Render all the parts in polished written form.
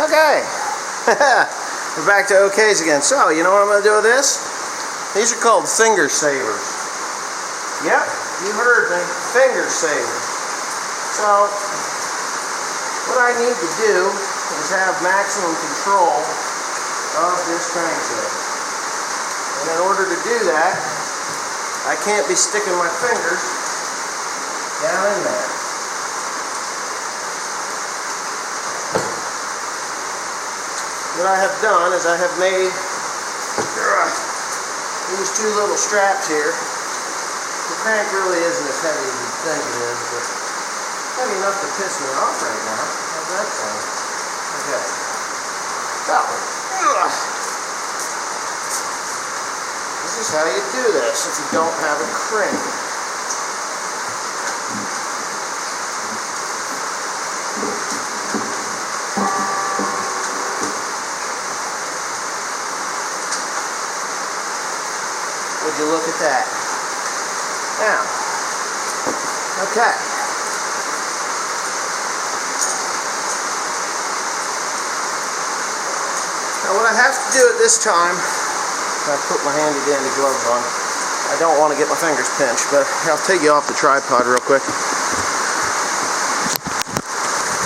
Okay, we're back to OKs again. So, you know what I'm going to do with this? These are called finger savers. Yep, you heard me, finger savers. So, what I need to do is have maximum control of this crankshaft. And in order to do that, I can't be sticking my fingers down in there. What I have done is I have made these two little straps here. The crank really isn't as heavy as you think it is, but heavy enough to piss me off right now. How's that sound? Okay. So, this is how you do this if you don't have a crank. Would you look at that? Now, okay. Now what I have to do at this time, I put my handy dandy gloves on. I don't want to get my fingers pinched, but I'll take you off the tripod real quick.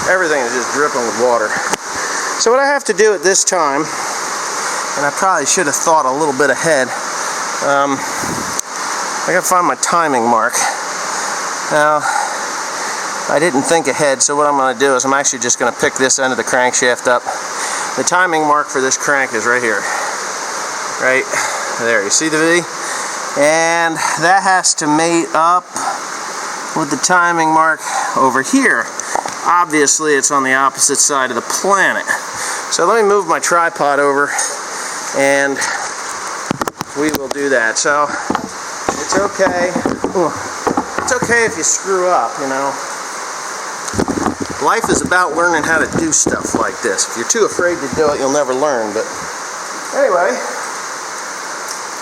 Everything is just dripping with water. So what I have to do at this time, and I probably should have thought a little bit ahead, I gotta find my timing mark. Now, I didn't think ahead, so what I'm gonna do is I'm actually just gonna pick this end of the crankshaft up. The timing mark for this crank is right here. Right there, you see the V? And that has to mate up with the timing mark over here. Obviously, it's on the opposite side of the planet. So let me move my tripod over and we will do that. So it's okay. It's okay if you screw up, you know. Life is about learning how to do stuff like this. If you're too afraid to do it, you'll never learn. But anyway,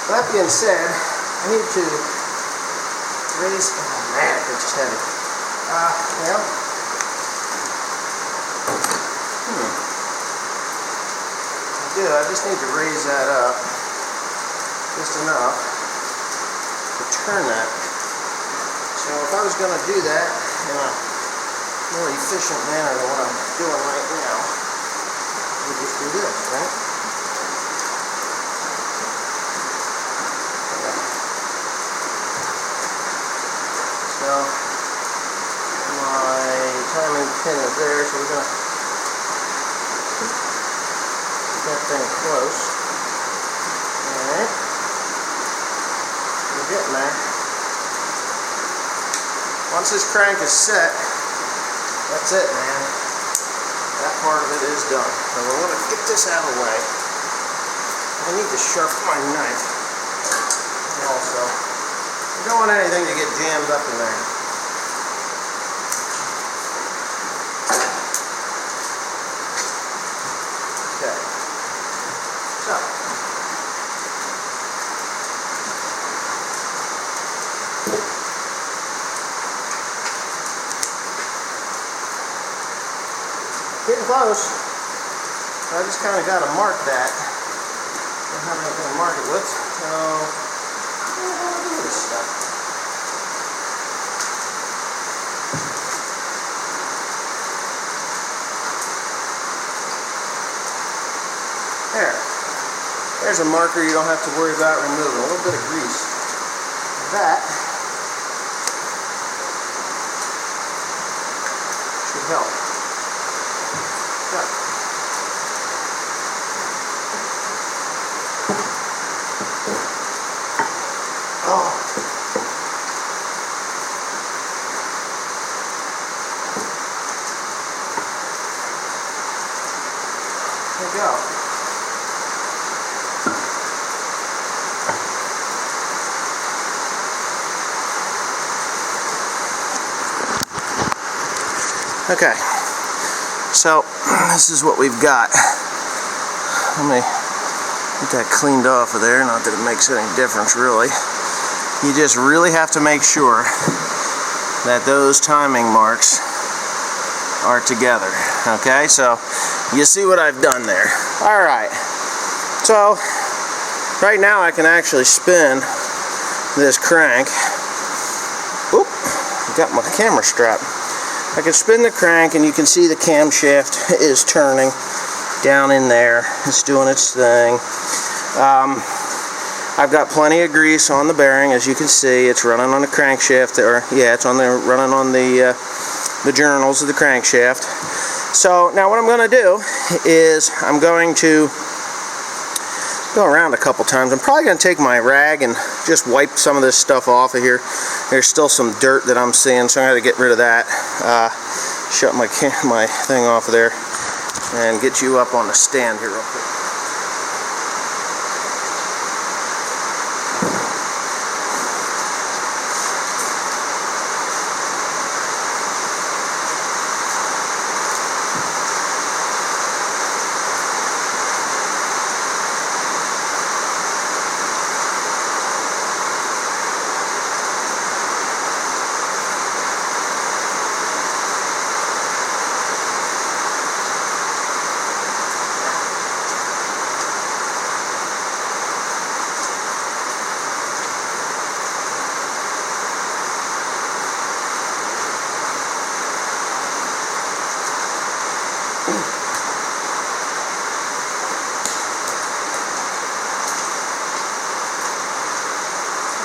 that being said, I need to raise. Oh man, it's just heavy. Well. I just need to raise that up. Just enough to turn that. So if I was going to do that in a more efficient manner than what I'm doing right now, we just do this, right? Okay. So my timing pin is there, so we're going to get that thing close. Alright. Getting there. Once this crank is set, that's it, man. That part of it is done. So we're going to get this out of the way. I need to sharpen my knife. And also, I don't want anything to get jammed up in there. Okay. So. Getting close. So I just kind of got to mark that. I don't have anything to mark it with. So, I'll do this stuff. There. There's a marker you don't have to worry about removing. A little bit of grease. That should help. Oh. There we go. Okay. So this is what we've got. Let me get that cleaned off of there, not that it makes any difference really. You just really have to make sure that those timing marks are together. Okay, so You see what I've done there. Alright, so right now I can actually spin this crank. Oop, got my camera strap. I can spin the crank and you can see the camshaft is turning down in there. It's doing its thing. I've got plenty of grease on the bearing, as you can see. It's running on the crankshaft, or yeah, it's on there, running on the journals of the crankshaft. So now what I'm going to do is I'm going to go around a couple times. I'm probably going to take my rag and just wipe some of this stuff off of here. There's still some dirt that I'm seeing, so I'm going to get rid of that. Shut my thing off of there and get you up on the stand here real quick.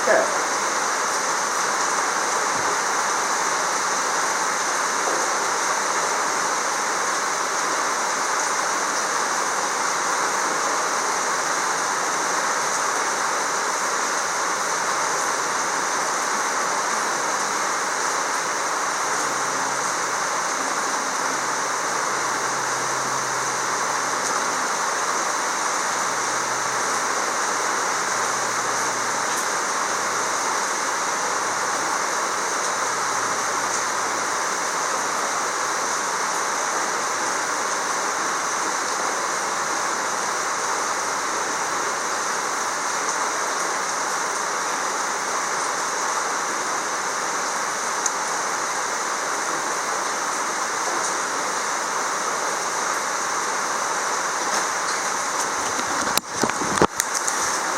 Okay.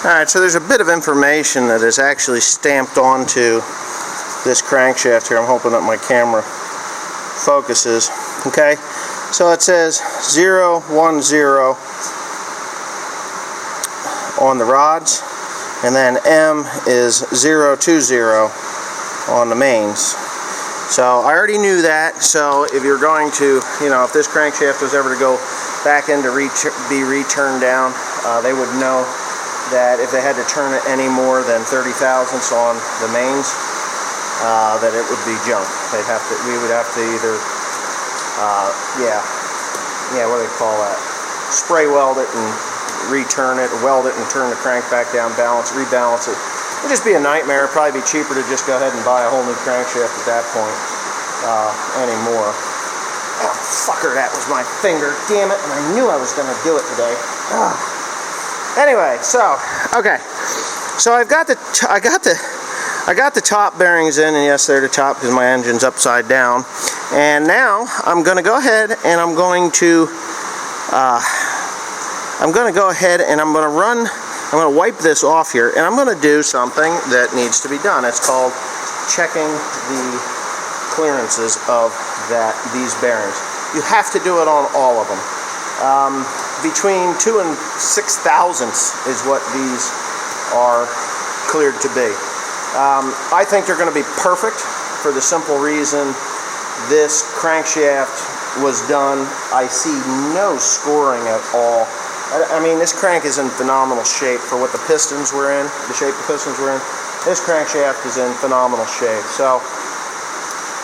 Alright, so there's a bit of information that is actually stamped onto this crankshaft here. I'm hoping that my camera focuses. Okay, so it says 010 on the rods, and then M is 020 on the mains. So I already knew that. So if you're going to, if this crankshaft was ever to go back in to be returned down, they would know that if they had to turn it any more than 30 thousandths on the mains, that it would be junk. We would have to either, what do they call that? Spray weld it and return it, weld it and turn the crank back down, rebalance it. It would just be a nightmare. It'd probably be cheaper to just go ahead and buy a whole new crankshaft at that point anymore. Oh, fucker, that was my finger. Damn it, and I knew I was going to do it today. Anyway, so okay, so I got the top bearings in, and yes, they're the top because my engine's upside down. And now I'm going to go ahead and I'm going to wipe this off here, and I'm going to do something that needs to be done. It's called checking the clearances of these bearings. You have to do it on all of them. Between 2 and 6 thousandths is what these are cleared to be. I think they're going to be perfect for the simple reason this crankshaft was done. I see no scoring at all. I mean, this crank is in phenomenal shape for what the pistons were in, the shape the pistons were in. This crankshaft is in phenomenal shape. So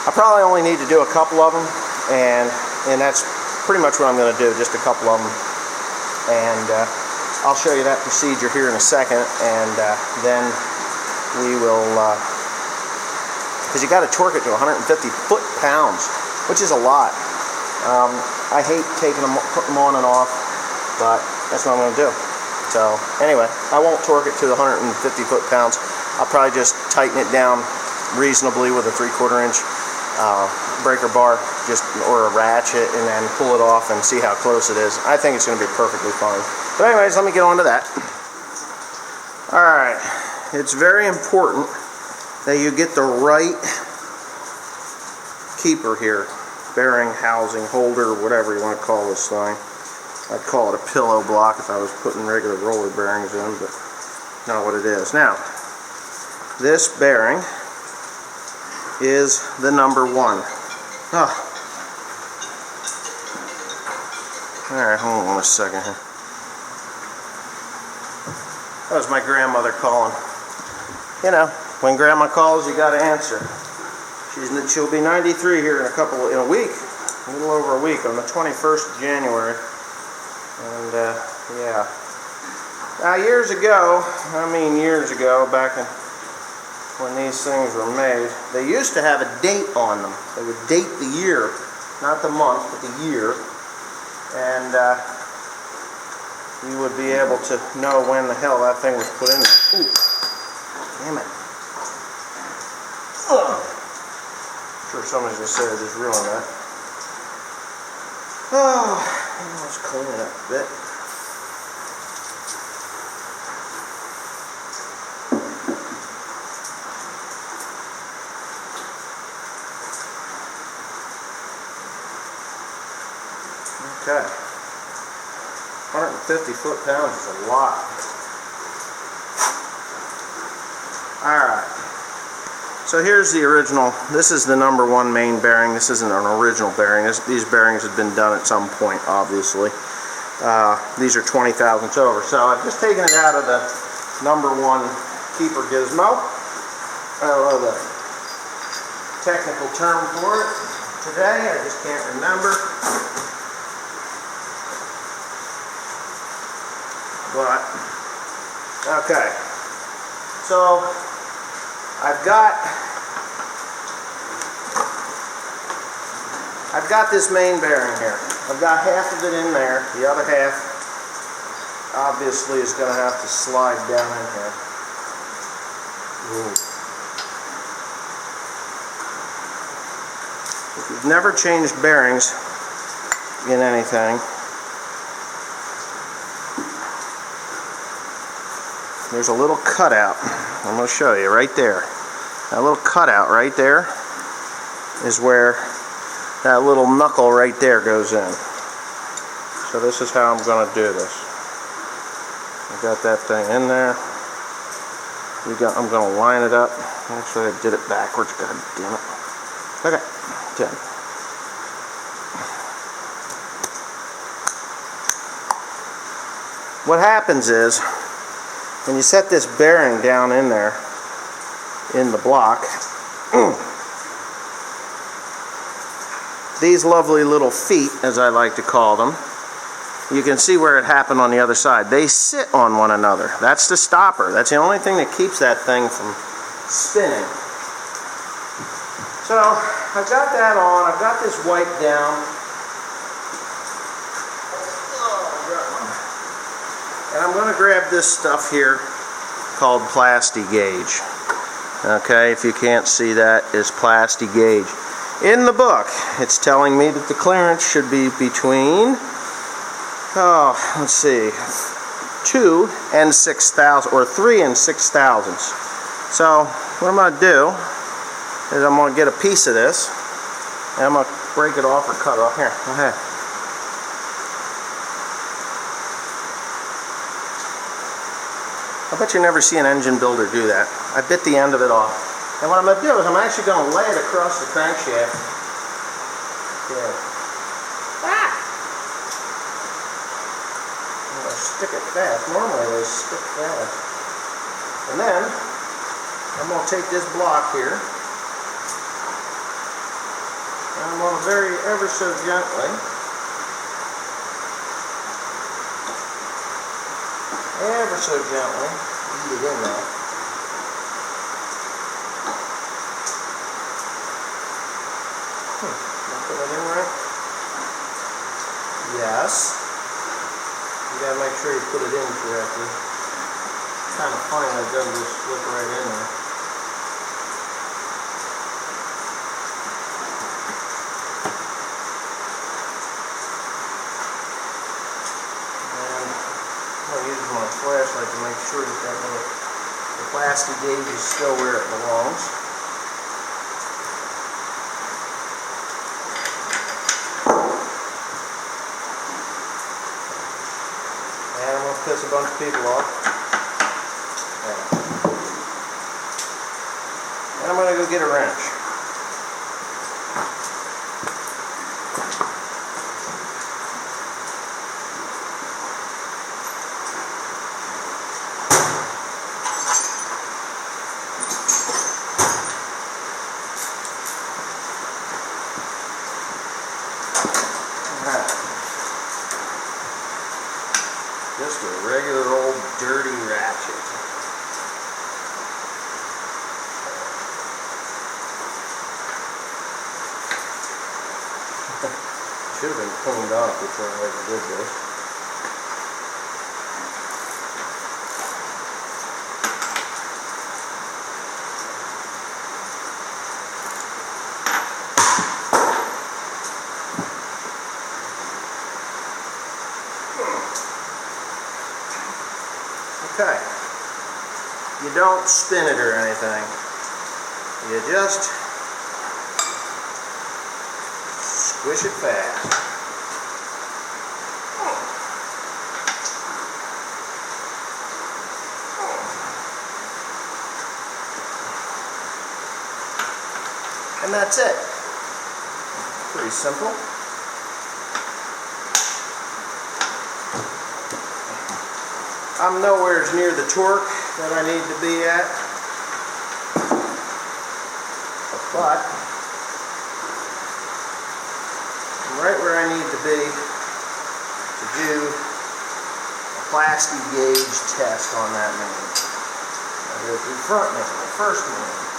I probably only need to do a couple of them, and that's pretty much what I'm going to do, just a couple of them. And I'll show you that procedure here in a second, and then we will, because you got to torque it to 150 foot-pounds, which is a lot. I hate putting them on and off, but that's what I'm going to do. So anyway, I won't torque it to 150 foot-pounds. I'll probably just tighten it down reasonably with a 3/4 inch breaker bar, or a ratchet, and then pull it off and see how close it is. I think it's going to be perfectly fine. But anyways, let me get on to that. Alright, it's very important that you get the right keeper here. Bearing, housing, holder, whatever you want to call this thing. I'd call it a pillow block if I was putting regular roller bearings in, but not what it is. Now, this bearing is the number 1. Alright, hold on a second here. That was my grandmother calling. You know, when grandma calls, you gotta answer. She'll be 93 here in a week, a little over a week, on the 21st of January. And yeah. Now years ago, back in when these things were made, they used to have a date on them. They would date the year, not the month, but the year. And you would be able to know when the hell that thing was put in there. Ooh, damn it. I'm sure somebody's going to say I just ruined that. Oh, let's clean it up a bit. Okay. 150 foot-pounds is a lot. Alright. So here's the original. This is the number 1 main bearing. This isn't an original bearing. These bearings have been done at some point, obviously. These are 20 thousandths over. So I've just taken it out of the number 1 keeper gizmo. I don't know the technical term for it today. I just can't remember. But, okay. So I've got this main bearing here. I've got half of it in there. The other half obviously is going to have to slide down in here. Ooh. If you've never changed bearings in anything, there's a little cutout. I'm going to show you right there. That little cutout right there is where that little knuckle right there goes in. So this is how I'm going to do this. I got that thing in there. I'm going to line it up. Actually, I did it backwards. God damn it. Okay. 10. What happens is, when you set this bearing down in there, in the block, these lovely little feet, as I like to call them, you can see where it happened on the other side. They sit on one another. That's the stopper. That's the only thing that keeps that thing from spinning. So, I've got that on. I've got this wiped down. And I'm going to grab this stuff here called plastigage. Okay, if you can't see that, it's plastigage. In the book, it's telling me that the clearance should be between, let's see, 2 and 6 thousandths, or 3 and 6 thousandths. So, what I'm going to do is I'm going to get a piece of this, and I'm going to break it off or cut it off. Here, go ahead. I bet you never see an engine builder do that. I bit the end of it off. And what I'm going to do is I'm actually going to lay it across the crankshaft. There. Ah! I'm going to stick it fast. Normally they stick fast. And then I'm going to take this block here. And I'm going to ever so gently, eat it in there. Did I put it in right? Yes. You gotta make sure you put it in correctly. It's kind of funny that it doesn't just slip right in there. flashlight to make sure that the plastigage is still where it belongs. And I'm going to piss a bunch of people off. And I'm going to go get a wrench. Just a regular old dirty ratchet. Should have been cleaned off before I ever did this. Okay, you don't spin it or anything, you just squish it fast. And that's it. Pretty simple. I'm nowhere near the torque that I need to be at, but I'm right where I need to be to do a plastigage test on that main. I'll go through front main, the first main.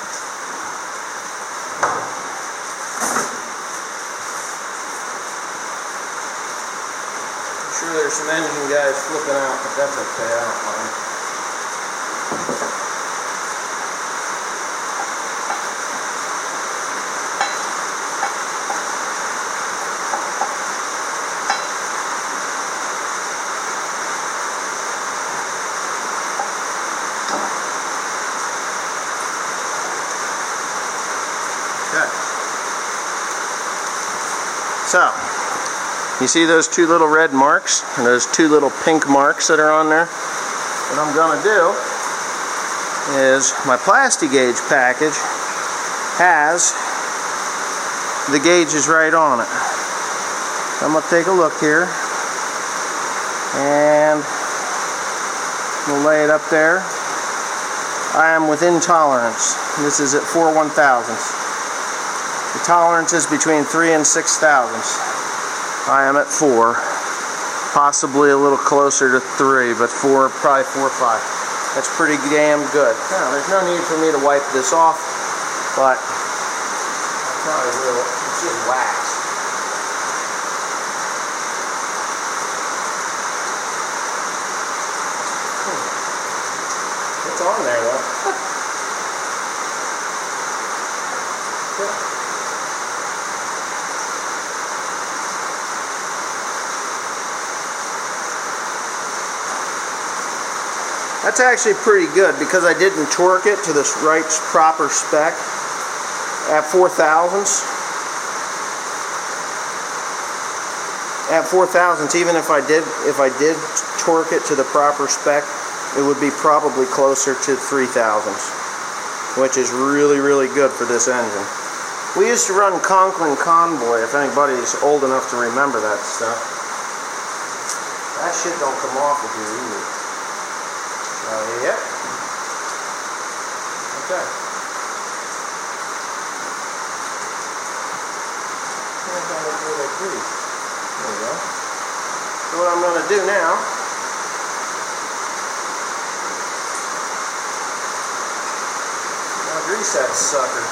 Sure, there's some engine guys flipping out, but that's okay, I don't mind. Okay. So, you see those two little red marks and those two little pink marks that are on there? What I'm going to do is my plastigage package has the gauges right on it. So I'm going to take a look here and we'll lay it up there. I am within tolerance. This is at 4 1/1000ths. The tolerance is between 3 and 6 thousandths. I am at 4, possibly a little closer to 3, but 4, probably 4 or 5. That's pretty damn good. Now, there's no need for me to wipe this off, but I probably will. It's just wax. It's on there though. Yeah. That's actually pretty good because I didn't torque it to the right proper spec at 4 thousandths. At 4 thousandths, even if I did torque it to the proper spec, it would be probably closer to 3 thousandths, which is really, really good for this engine. We used to run Conklin Convoy, if anybody's old enough to remember that stuff. That shit don't come off with you either. Yep. Okay. There we go. So what I'm going to do now grease that sucker.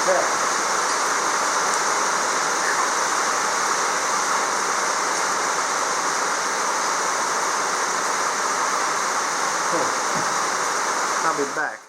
There. I'll be back.